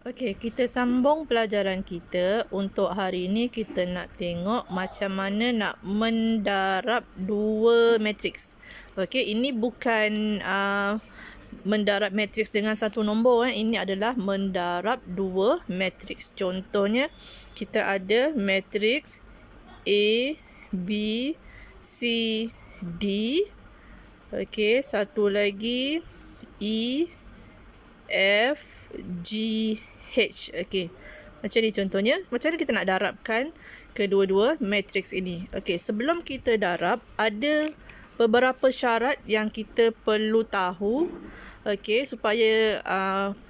Okey, kita sambung pelajaran kita. Untuk hari ini kita nak tengok macam mana nak mendarab dua matriks. Okey, ini bukan mendarab matriks dengan satu nombor. Ini adalah mendarab dua matriks. Contohnya, kita ada matriks A, B, C, D. Okey, satu lagi E, F, G, H. Okey. Macam ni contohnya. Macam mana kita nak darabkan kedua-dua matriks ini? Okey, sebelum kita darab, ada beberapa syarat yang kita perlu tahu. Okey, supaya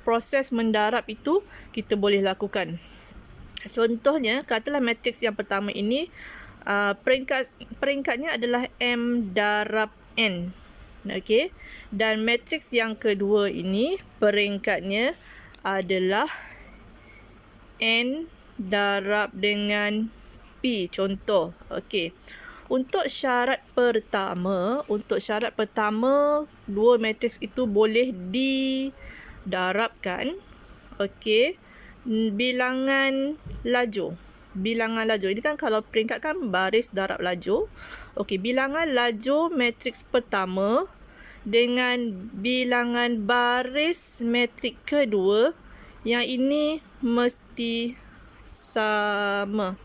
proses mendarab itu kita boleh lakukan. Contohnya, katalah matriks yang pertama ini peringkatnya adalah M darab N. Okey. Dan matriks yang kedua ini peringkatnya adalah N darab dengan P. Contoh. Okey. Untuk syarat pertama, dua matriks itu boleh didarabkan. Okey. Bilangan laju. Ini kan kalau peringkat kan baris darab laju. Okey, bilangan laju matriks pertama dengan bilangan baris matrik kedua, yang ini mesti sama.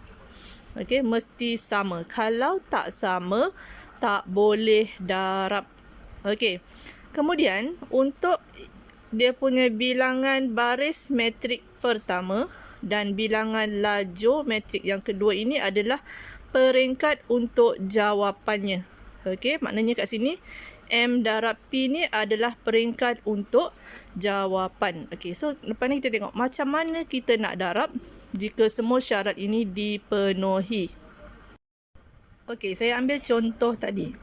Okey, mesti sama. Kalau tak sama, tak boleh darab. Okey. Kemudian, untuk dia punya bilangan baris matrik pertama dan bilangan laju matrik yang kedua ini adalah peringkat untuk jawapannya. Okey, maknanya kat sini M darab P ni adalah peringkat untuk jawapan. Okey, so lepas ni kita tengok macam mana kita nak darab jika semua syarat ini dipenuhi. Okey, saya ambil contoh tadi.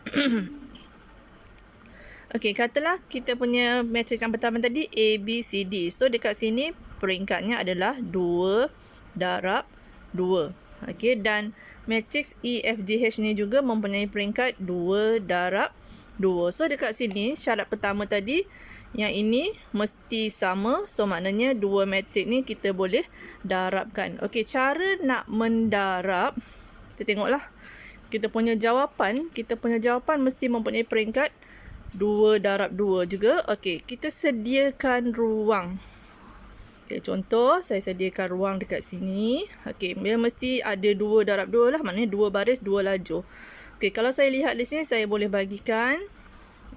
Okey, katalah kita punya matriks yang pertama tadi A, B, C, D. So dekat sini peringkatnya adalah 2 darab 2. Okey, dan matriks E, F, G, H ni juga mempunyai peringkat 2 darab 2. So dekat sini syarat pertama tadi, yang ini mesti sama. So maknanya dua matrik ni kita boleh darabkan. Okey, cara nak mendarab, kita tengoklah. Kita punya jawapan mesti mempunyai peringkat 2 darab 2 juga. Okey, kita sediakan ruang. Okey, contoh saya sediakan ruang dekat sini. Okey, dia mesti ada 2 darab 2 lah, maknanya 2 baris 2 laju. Okey, kalau saya lihat di sini saya boleh bagikan.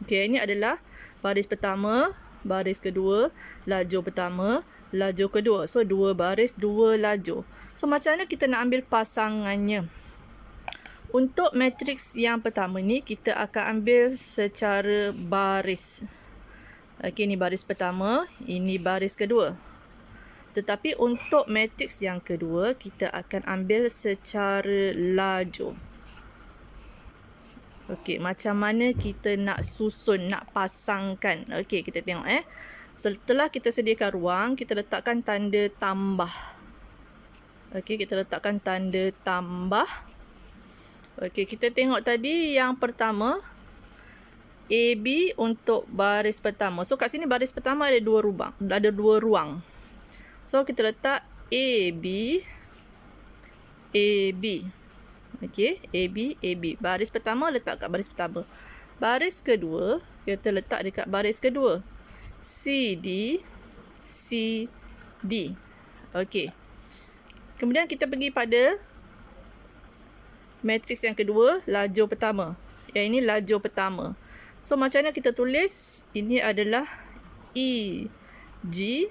Okey, ini adalah baris pertama, baris kedua, laju pertama, laju kedua. So 2 baris 2 laju. So macam mana kita nak ambil pasangannya? Untuk matriks yang pertama ni kita akan ambil secara baris. Okey, ini baris pertama, ini baris kedua. Tetapi untuk matriks yang kedua kita akan ambil secara laju. Okey, macam mana kita nak susun, nak pasangkan. Okey, kita tengok Setelah kita sediakan ruang, kita letakkan tanda tambah. Okey, kita letakkan tanda tambah. Okey, kita tengok tadi yang pertama AB untuk baris pertama. So kat sini baris pertama ada 2 ruang. So kita letak AB. Okey, AB. Baris pertama letak kat baris pertama. Baris kedua kita letak dekat baris kedua. CD. Okey. Kemudian kita pergi pada matriks yang kedua, laju pertama. Yang ini laju pertama. So macam mana kita tulis? Ini adalah EG.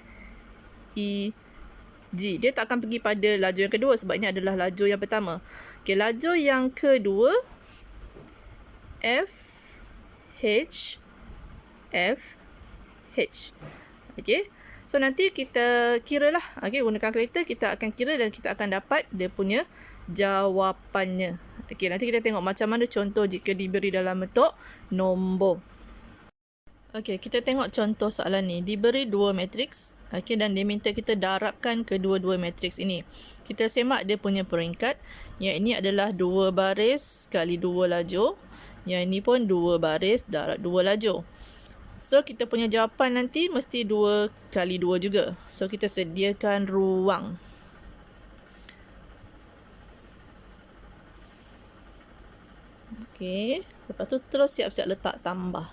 Dia tak akan pergi pada laju yang kedua sebab ini adalah laju yang pertama. Okey, laju yang kedua FH. Okey. So nanti kita kira lah. Okey, gunakan kalkulator kita akan kira dan kita akan dapat dia punya jawapannya. Okey, nanti kita tengok macam mana contoh jika diberi dalam bentuk nombor. Okey, kita tengok contoh soalan ni. Diberi 2 matriks. Okey, dan dia minta kita darabkan kedua-dua matriks ini. Kita semak dia punya peringkat. Yang ini adalah 2 baris kali 2 laju. Yang ini pun 2 baris darab 2 laju. So, kita punya jawapan nanti mesti 2 kali 2 juga. So, kita sediakan ruang. Okey. Lepas tu terus siap-siap letak tambah.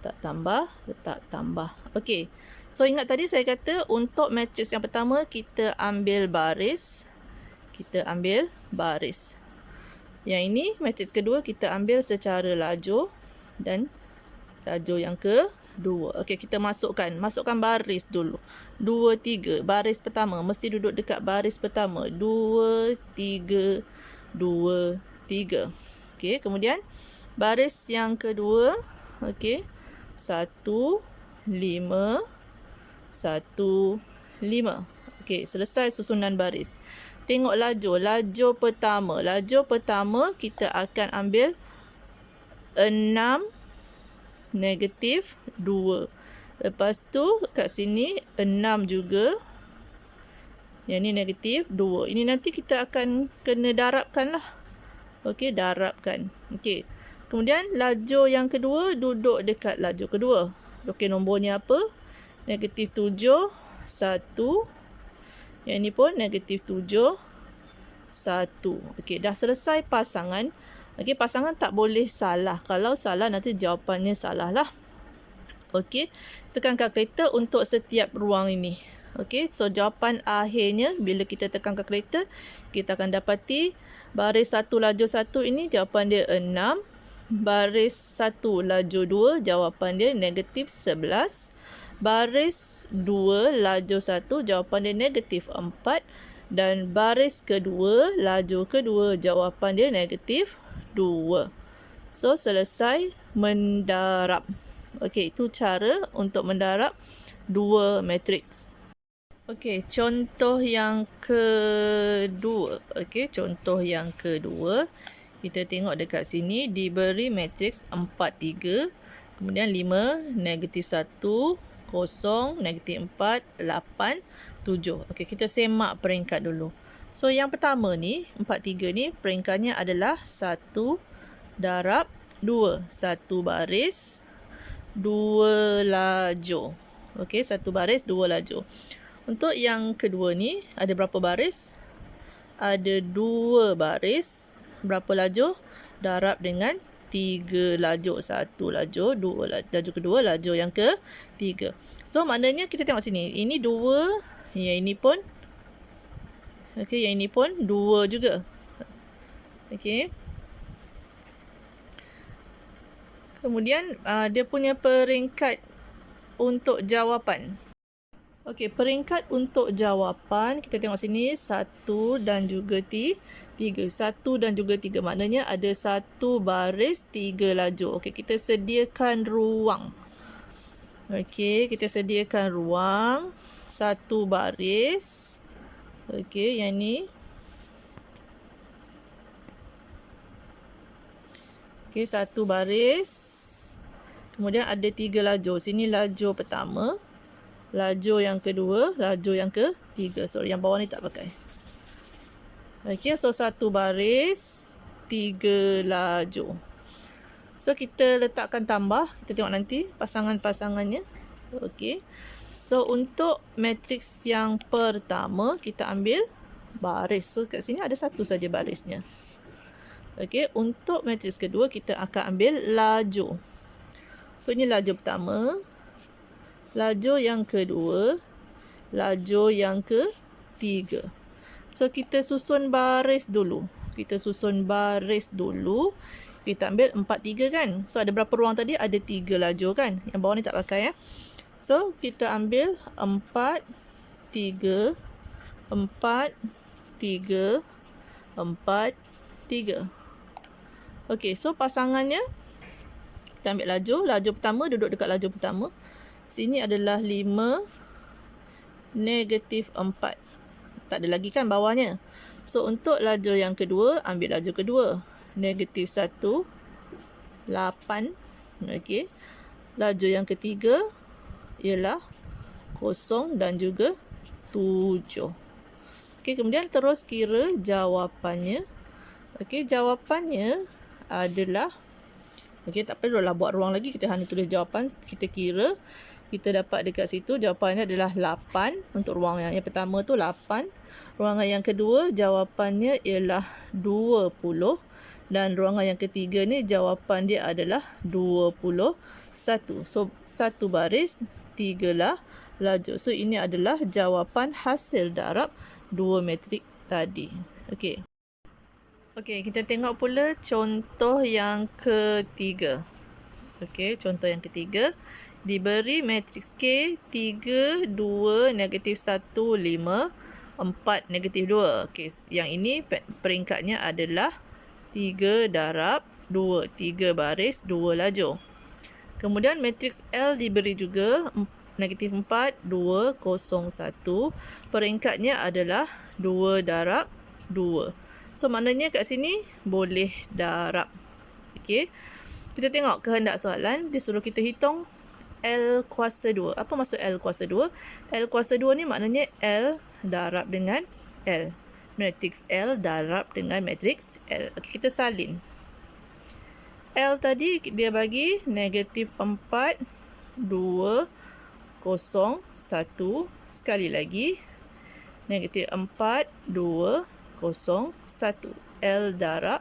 Letak tambah, letak tambah. Okey. So, ingat tadi saya kata untuk matrix yang pertama kita ambil baris. Kita ambil baris. Yang ini matrix kedua kita ambil secara lajur dan lajur yang kedua. Okey, kita masukkan baris dulu. 2 3. Baris pertama mesti duduk dekat baris pertama. 2 3 2 3. Okey, kemudian baris yang kedua, okey. 1 5 1 5. Okey, selesai susunan baris. Tengok lajur. Lajur pertama kita akan ambil 6 negatif 2. Lepas tu kat sini 6 juga. Yang ni negatif 2. Ini nanti kita akan kena darabkan lah. Okey, darabkan. Okey. Kemudian lajur yang kedua duduk dekat lajur kedua. Okey, nombornya apa? Negatif 7 1. Yang ni pun negatif 7 1. Okey, dah selesai pasangan. Okey, pasangan tak boleh salah. Kalau salah nanti jawapannya salah lah. Okey, tekan kalkulator untuk setiap ruang ini. Okey, so jawapan akhirnya bila kita tekan kalkulator, kita akan dapati baris 1 lajur 1 ini jawapan dia 6. Baris 1 lajur 2 jawapan dia negatif 11. Baris 2 lajur 1 jawapan dia negatif 4. Dan baris kedua lajur kedua jawapan dia negatif 2. So, selesai mendarab. Okey, itu cara untuk mendarab dua matriks. Okey, contoh yang kedua. Okey, contoh yang kedua. Kita tengok dekat sini diberi matriks 4 3, kemudian 5 negatif 1 0 negatif 4 8 7. Okey, kita semak peringkat dulu. So, yang pertama ni 4 3 ni peringkatnya adalah 1 darab 2. 1 baris 2 lajur. Okey, 1 baris 2 lajur. Untuk yang kedua ni ada berapa baris? Ada 2 baris. Berapa lajur? Darab dengan 3 lajur. 1 lajur, 2 lajur kedua, lajur yang ketiga. So, maknanya kita tengok sini. Ini 2, yang ini pun. Okey, yang ini pun 2 juga. Okey. Kemudian, dia punya peringkat untuk jawapan. Okey, peringkat untuk jawapan, kita tengok sini 1 dan juga 3. 1 dan juga 3. Maknanya ada 1 baris 3 lajur. Okey, kita sediakan ruang. Okey, kita sediakan ruang. 1 baris. Okey, yang ni. Okey, 1 baris. Kemudian ada 3 lajur. Sini lajur pertama. Lajur yang kedua, lajur yang ketiga. Sorry, yang bawah ni tak pakai. Okey, so 1 baris, 3 lajur. So, kita letakkan tambah. Kita tengok nanti pasangan-pasangannya. Okey. So, untuk matriks yang pertama, kita ambil baris. So, kat sini ada 1 saja barisnya. Okey, untuk matriks kedua, kita akan ambil lajur. So, ini lajur pertama. Lajur yang kedua, lajur yang ketiga. So, kita susun baris dulu. Kita ambil 4 3 kan. So, ada berapa ruang tadi? Ada 3 lajur kan. Yang bawah ni tak pakai ya. So, kita ambil 4 3 4 3 4 3. Okey, so pasangannya kita ambil lajur. Lajur pertama duduk dekat lajur pertama. Sini adalah 5 negatif 4. Tak ada lagi kan bawahnya. So, untuk lajur yang kedua, ambil lajur kedua. Negatif 1, 8. Okey. Lajur yang ketiga ialah 0 dan juga 7. Okey, kemudian terus kira jawapannya. Okey, jawapannya adalah Okey, tak perlulah buat ruang lagi, kita hanya tulis jawapan, kita kira. Kita dapat dekat situ jawapannya adalah 8 untuk ruangan yang pertama tu 8. Ruangan yang kedua jawapannya ialah 20 dan ruangan yang ketiga ni jawapan dia adalah 21. So satu baris, 3 lah lajur. So ini adalah jawapan hasil darab 2 matrik tadi. Okey. Okey, kita tengok pula contoh yang ketiga. Okey, contoh yang ketiga. Diberi matriks K 3, 2, negatif 1, 5, 4, negatif 2. Okey, yang ini peringkatnya adalah 3 darab 2. 3 baris, 2 lajur. Kemudian matriks L diberi juga negatif 4, 2, 0, 1. Peringkatnya adalah 2 darab 2. So, maknanya kat sini boleh darab. Okey. Kita tengok kehendak soalan. Dia suruh kita hitung L kuasa 2. Apa maksud L kuasa 2? L kuasa 2 ni maknanya L darab dengan L. Matriks L darab dengan matriks L. Okey, kita salin. L tadi dia bagi negatif 4, 2, 0, 1. Sekali lagi. Negatif 4, 2, 0, 1. L darab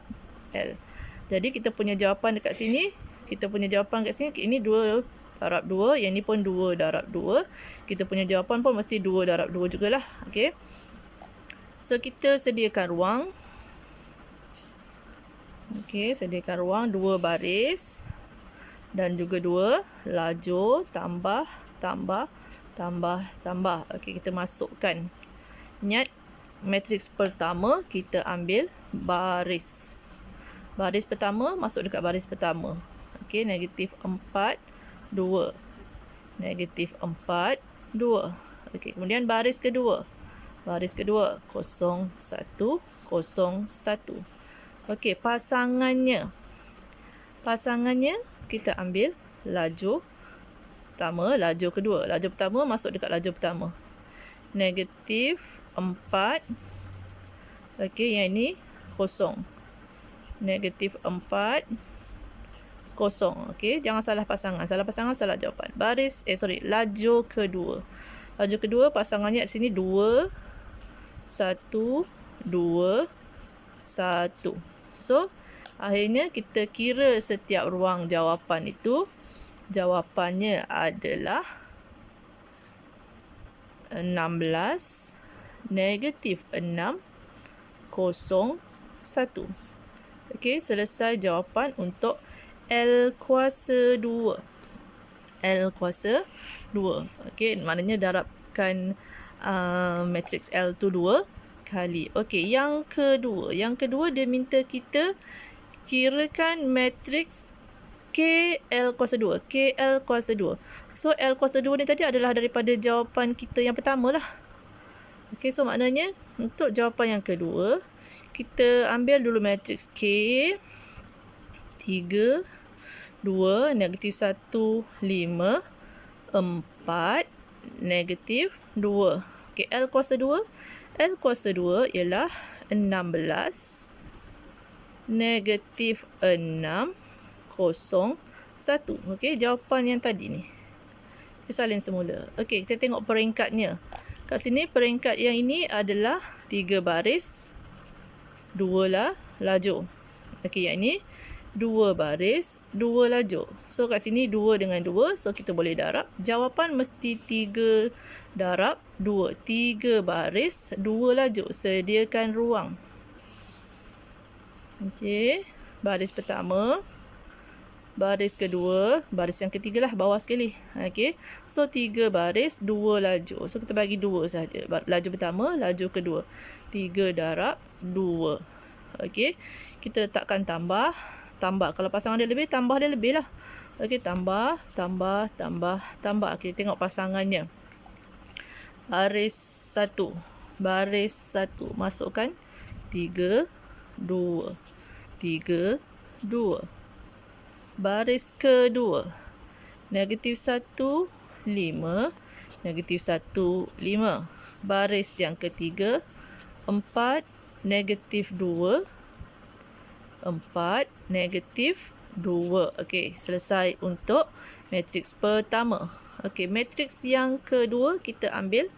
L. Jadi kita punya jawapan dekat sini. Kita punya jawapan kat sini. Ini 2 darab 2. Yang ni pun 2 darab 2. Kita punya jawapan pun mesti 2 darab 2 jugalah. Okay. So kita sediakan ruang. Okay. Sediakan ruang 2 baris. Dan juga 2 lajur. Tambah. Okay. Kita masukkan. Ingat. Matriks pertama kita ambil baris. Baris pertama masuk dekat baris pertama. Okey, negatif 4, 2. Negatif 4, 2. Okey, kemudian baris kedua. Baris kedua 0, 1, 0, 1. Okey, pasangannya. Pasangannya kita ambil lajur pertama, lajur kedua. Lajur pertama masuk dekat lajur pertama. Negatif 4. Okey, yang ini 0. Negatif 4, 0. Okey, jangan salah pasangan. Salah pasangan, salah jawapan. Lajur kedua. Lajur kedua, pasangannya di sini 2, 1, 2, 1. So, akhirnya kita kira setiap ruang jawapan itu. Jawapannya adalah 16, negatif 6, 0, 1. Okey, selesai jawapan untuk L kuasa 2. L kuasa 2. Okey, maknanya darabkan matriks L tu 2 kali. Okey, yang kedua. Yang kedua dia minta kita kirakan matriks KL kuasa 2. KL kuasa 2. So, L kuasa 2 ni tadi adalah daripada jawapan kita yang pertama lah. Okey, so maknanya untuk jawapan yang kedua, kita ambil dulu matriks K. 3, 2, negatif 1, 5, 4, negatif 2. Okey, L kuasa 2. L kuasa 2 ialah 16, negatif 6, 0, 1. Okey, jawapan yang tadi ni. Kita salin semula. Okey, kita tengok peringkatnya. Kat sini peringkat yang ini adalah 3 baris, 2 lah lajur. Okey, yang ini 2 baris, 2 lajur. So, kat sini 2 dengan 2. So, kita boleh darab. Jawapan mesti 3 darab 2. 3 baris, 2 lajur. Sediakan ruang. Okey, baris pertama. Baris kedua, baris yang ketiga lah, bawah sekali. Okey. So, 3 baris, 2 lajur. So, kita bagi 2 sahaja. Lajur pertama, lajur kedua. 3 darab 2. Okey. Kita letakkan tambah. Kalau pasangan dia lebih, tambah dia lebih lah. Okey, tambah. Okey, tengok pasangannya. Baris 1. Baris 1. Masukkan 3, 2. 3, 2. Baris kedua. Negatif 1, 5. Negatif 1, 5. Baris yang ketiga. 4, negatif 2. 4, negatif 2. Okey, selesai untuk matriks pertama. Okey, matriks yang kedua kita ambil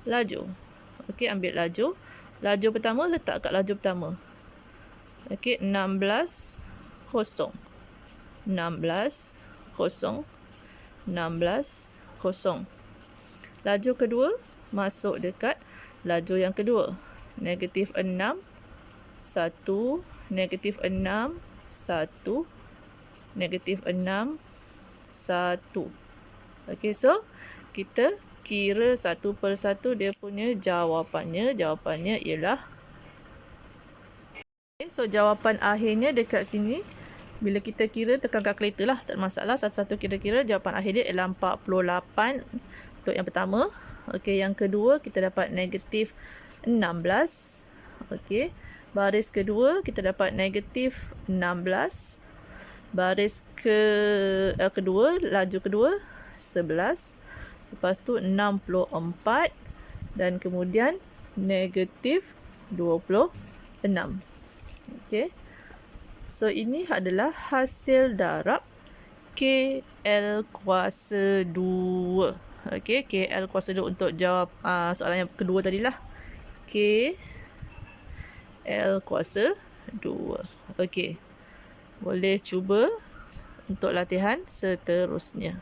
laju. Okey, ambil laju. Laju pertama letak kat laju pertama. Okey, 16 kosong. 16 kosong. 16 kosong. Laju kedua masuk dekat laju yang kedua. Negatif 6 1, negatif 6 1, negatif 6 1. Okey, so kita kira satu per satu dia punya jawapannya. Jawapannya ialah, okay, so jawapan akhirnya dekat sini. Bila kita kira tekan kalkulator lah, tak ada masalah. Satu-satu kira-kira jawapan akhir dia ialah 48 untuk yang pertama. Okey, yang kedua kita dapat negatif 16. Okey, baris kedua kita dapat negatif 16. Baris kedua, laju kedua 11. Lepas tu 64 dan kemudian negatif 26. Okey. So ini adalah hasil darab KL kuasa 2. Okey, KL kuasa 2 untuk jawab soalan yang kedua tadilah. KL kuasa 2. Okey. Boleh cuba untuk latihan seterusnya.